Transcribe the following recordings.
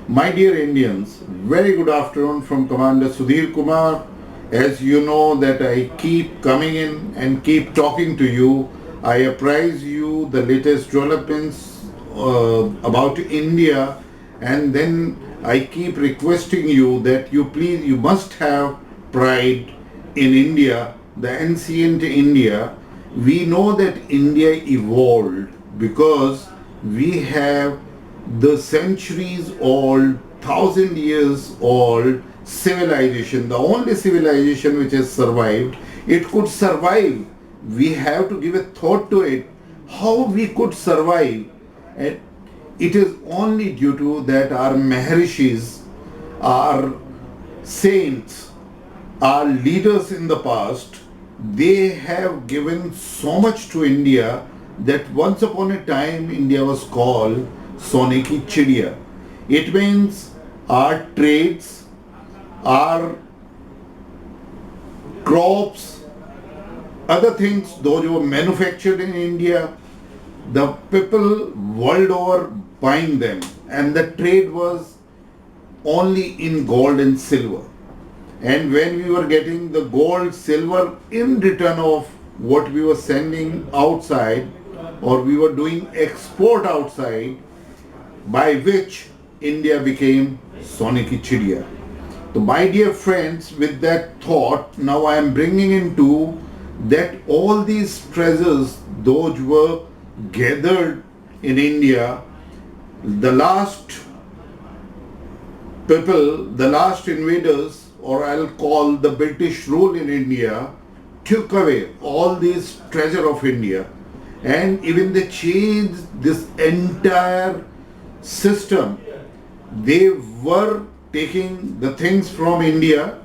My dear Indians, very good afternoon from Commander Sudhir Kumar. As you know that I keep coming in and keep talking to you, I apprise you the latest developments about India, and then I keep requesting you that you must have pride in India, the ancient India. We know that India evolved because we have the centuries old, thousand years old civilization, the only civilization which has survived. It could survive. We have to give a thought to it, how we could survive. And it is only due to that our Maharishis, our saints, our leaders in the past, they have given so much to India that once upon a time India was called Sone ki Chidiya. It means our trades, our crops, other things, those were manufactured in India, the people world over buying them, and the trade was only in gold and silver. And when we were getting the gold, silver in return of what we were sending outside, or we were doing export outside, by which India became Sone ki Chidiya. So my dear friends, with that thought, now I am bringing into that all these treasures, those were gathered in India, the last people, the last invaders, or I'll call the British rule in India, took away all these treasure of India, and even they changed this entire system. They were taking the things from India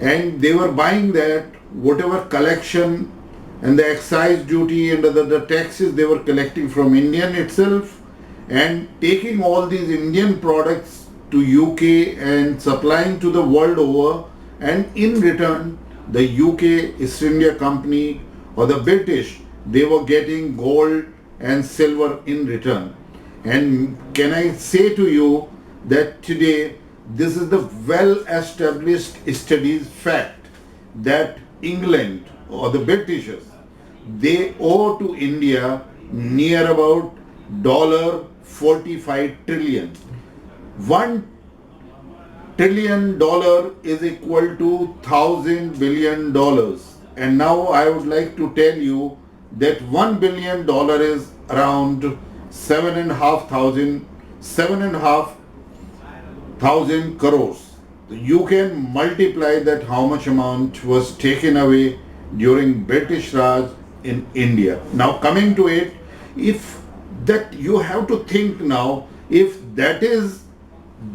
and they were buying that, whatever collection and the excise duty and the taxes they were collecting from Indian itself, and taking all these Indian products to UK and supplying to the world over, and in return the UK East India Company or the British, they were getting gold and silver in return. And can I say to you that today this is the well established studies fact that England or the Britishers, they owe to India near about $45 trillion. $1 trillion is equal to $1,000 billion. And now I would like to tell you that $1 billion is around 7,500 crores. You can multiply that how much amount was taken away during British Raj in India. Now coming to it, if that you have to think now, if that is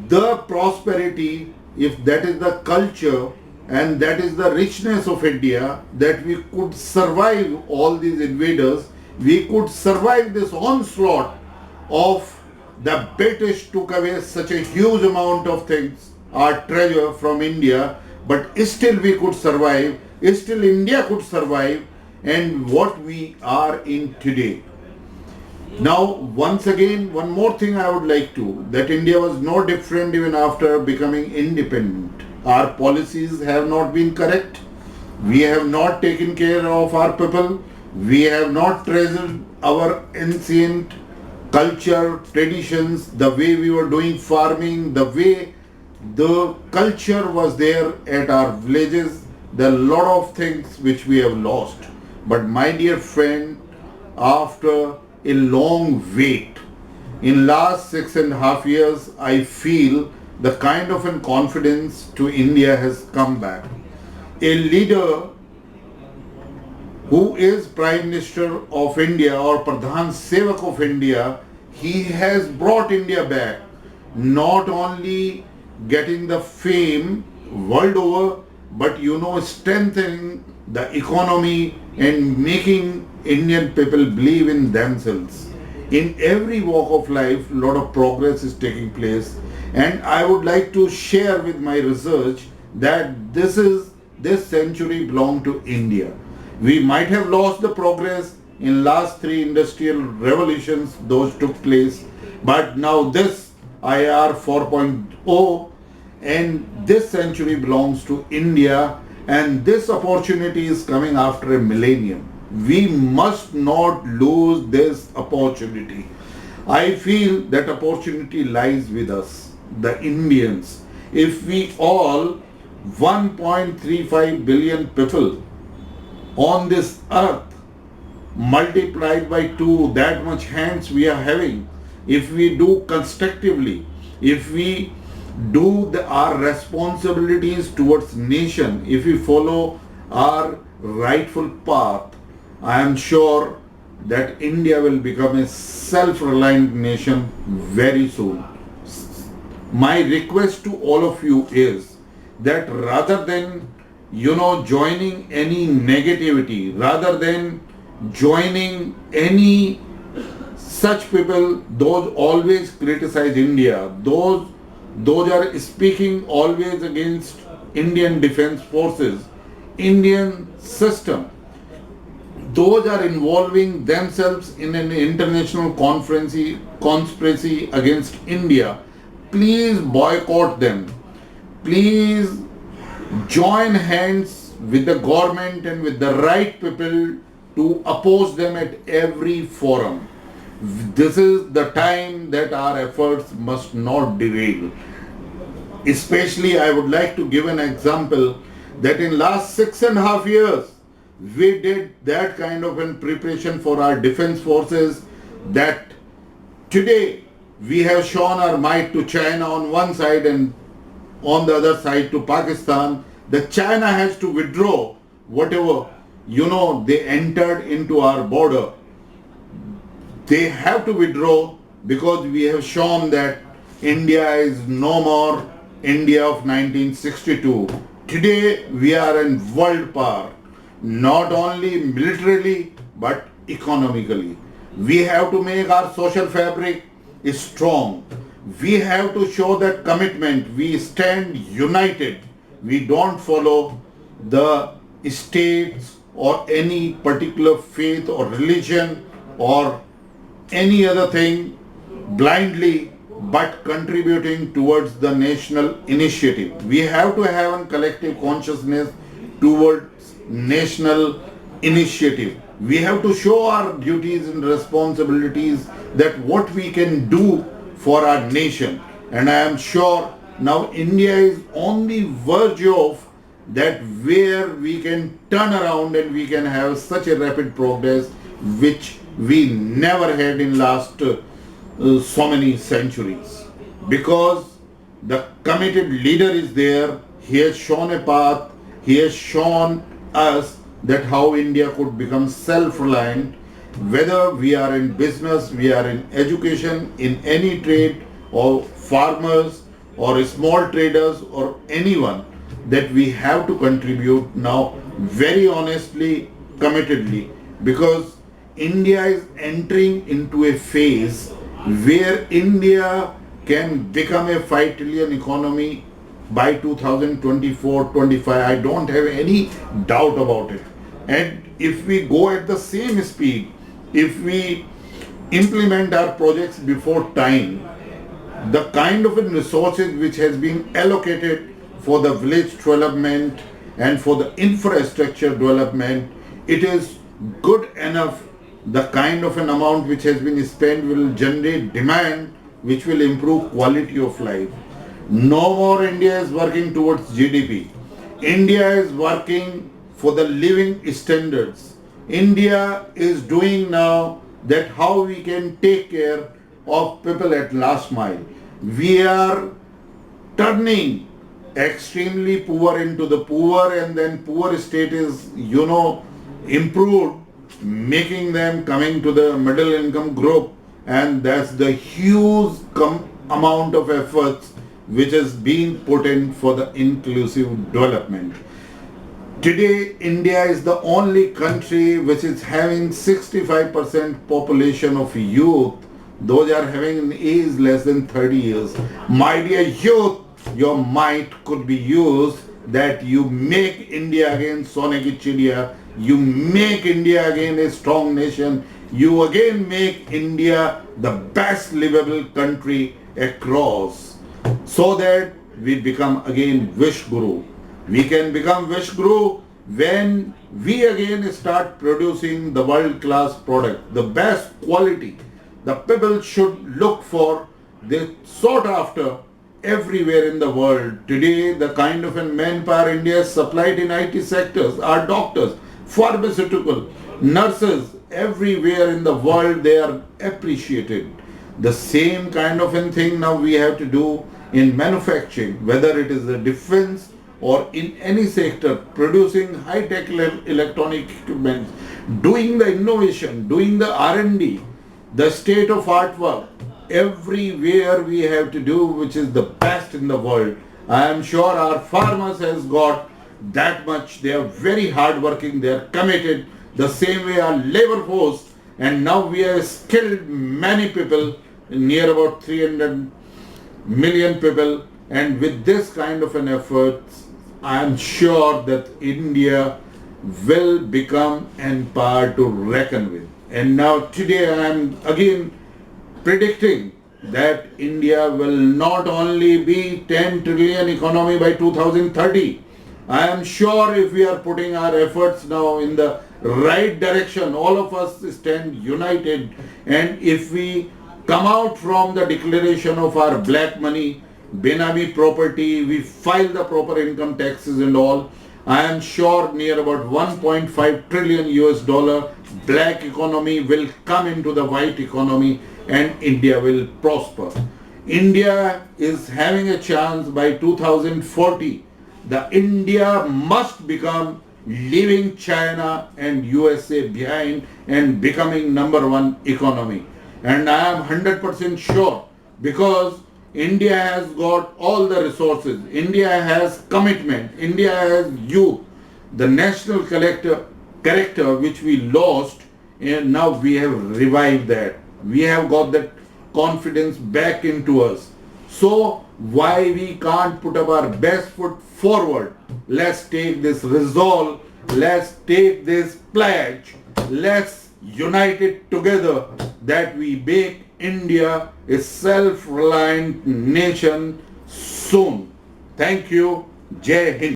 the prosperity, if that is the culture and that is the richness of India, that we could survive all these invaders, we could survive this onslaught of the British took away such a huge amount of things, our treasure from India, but still we could survive, still India could survive, and what we are in today. Now, once again, one more thing I would like to, that India was no different even after becoming independent. Our policies have not been correct. We have not taken care of our people. We have not treasured our ancient culture, traditions, the way we were doing farming, the way the culture was there at our villages. There are a lot of things which we have lost. But my dear friend, after a long wait, in last 6.5 years, I feel the kind of a confidence to India has come back. A leader who is Prime Minister of India or Pradhan Sevak of India, he has brought India back, not only getting the fame world over, but strengthening the economy and making Indian people believe in themselves. In every walk of life, a lot of progress is taking place, and I would like to share with my research that this century belonged to India. We might have lost the progress in last 3 industrial revolutions, those took place, but now this IR 4.0, and this century belongs to India, and this opportunity is coming after a millennium. We must not lose this opportunity. I feel that opportunity lies with us, the Indians. If we all 1.35 billion people on this earth multiplied by 2, that much hands we are having, if we do constructively, if we do our responsibilities towards nation, if we follow our rightful path, I am sure that India will become a self-reliant nation very soon. My request to all of you is that rather than joining any negativity, rather than joining any such people, those always criticize India, those are speaking always against Indian defense forces, Indian system, those are involving themselves in an international conspiracy against India. Please boycott them. Please join hands with the government and with the right people to oppose them at every forum. This is the time that our efforts must not derail. Especially, I would like to give an example that in last 6.5 years, we did that kind of a preparation for our defense forces that today we have shown our might to China on one side and on the other side to Pakistan. The China has to withdraw whatever they entered into our border. They have to withdraw because we have shown that India is no more India of 1962. Today we are in world power, not only militarily but economically. We have to make our social fabric strong. We have to show that commitment. We stand united. We don't follow the states or any particular faith or religion or any other thing blindly, but contributing towards the national initiative. We have to have a collective consciousness towards national initiative. We have to show our duties and responsibilities, that what we can do for our nation. And I am sure now India is on the verge of that, where we can turn around and we can have such a rapid progress which we never had in last so many centuries, because the committed leader is there. He has shown a path. He has shown us that how India could become self-reliant, whether we are in business, we are in education, in any trade, or farmers or small traders or anyone, that we have to contribute now very honestly, committedly, because India is entering into a phase where India can become a 5 trillion economy by 2024-25. I don't have any doubt about it. And if we go at the same speed, if we implement our projects before time, the kind of resources which has been allocated for the village development and for the infrastructure development, it is good enough. The kind of an amount which has been spent will generate demand which will improve quality of life. No more India is working towards GDP. India is working for the living standards. India is doing now that how we can take care of people at last mile. We are turning extremely poor into the poor, and then poor state is improved, making them coming to the middle income group, and that's the huge amount of efforts which is being put in for the inclusive development. Today, India is the only country which is having 65% population of youth. Those are having an age less than 30 years. My dear youth, your might could be used, that you make India again Sone ki Chidiya. You make India again a strong nation. You again make India the best livable country across, so that we become again Wish Guru. We can become Wish Guru when we again start producing the world class product, the best quality. The people should look for, they sought after everywhere in the world. Today, the kind of a manpower India has supplied in IT sectors are doctors, pharmaceutical, nurses, everywhere in the world they are appreciated. The same kind of a thing now we have to do in manufacturing, whether it is the defense or in any sector, producing high-tech electronic equipment, doing the innovation, doing the R&D, the state-of-art work, everywhere we have to do which is the best in the world. I am sure our farmers has got that much. They are very hardworking, they are committed, the same way our labor force, and now we have skilled many people, near about 300 million people, and with this kind of an effort, I am sure that India will become an empire to reckon with. And now today I am again predicting that India will not only be 10 trillion economy by 2030. I am sure if we are putting our efforts now in the right direction, all of us stand united, and if we come out from the declaration of our black money, Benami property, we file the proper income taxes and all, I am sure near about 1.5 trillion US dollar black economy will come into the white economy and India will prosper. India is having a chance by 2040. The India must become leaving China and USA behind and becoming #1 economy. And I am 100% sure, because India has got all the resources, India has commitment, India has youth, the national character which we lost, and now we have revived that. We have got that confidence back into us. So why we can't put up our best foot forward? Let's take this resolve, let's take this pledge, let's unite it together that we make India a self-reliant nation soon. Thank you. Jai Hind.